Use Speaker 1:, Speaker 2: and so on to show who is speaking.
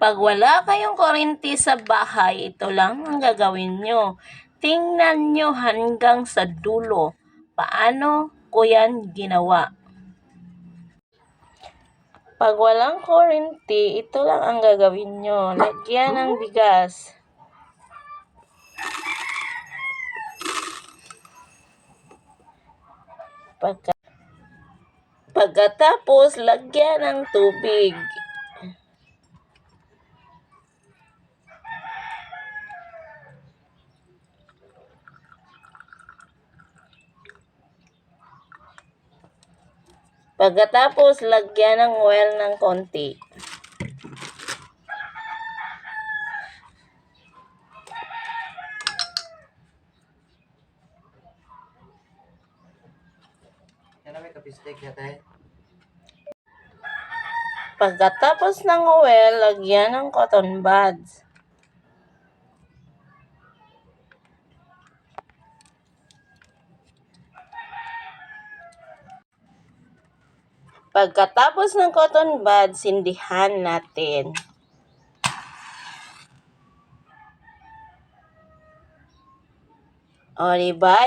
Speaker 1: Pag wala kayong kuryente sa bahay, ito lang ang gagawin nyo. Tingnan nyo hanggang sa dulo. Paano ko yan ginawa? Pag walang kuryente, ito lang ang gagawin nyo. Lagyan ng bigas. Pagkatapos, lagyan ng tubig. Pagkatapos, lagyan ng oil ng konti. Pagkatapos ng oil, lagyan ng cotton buds. Pagkatapos ng cotton buds, sindihan natin. O, diba?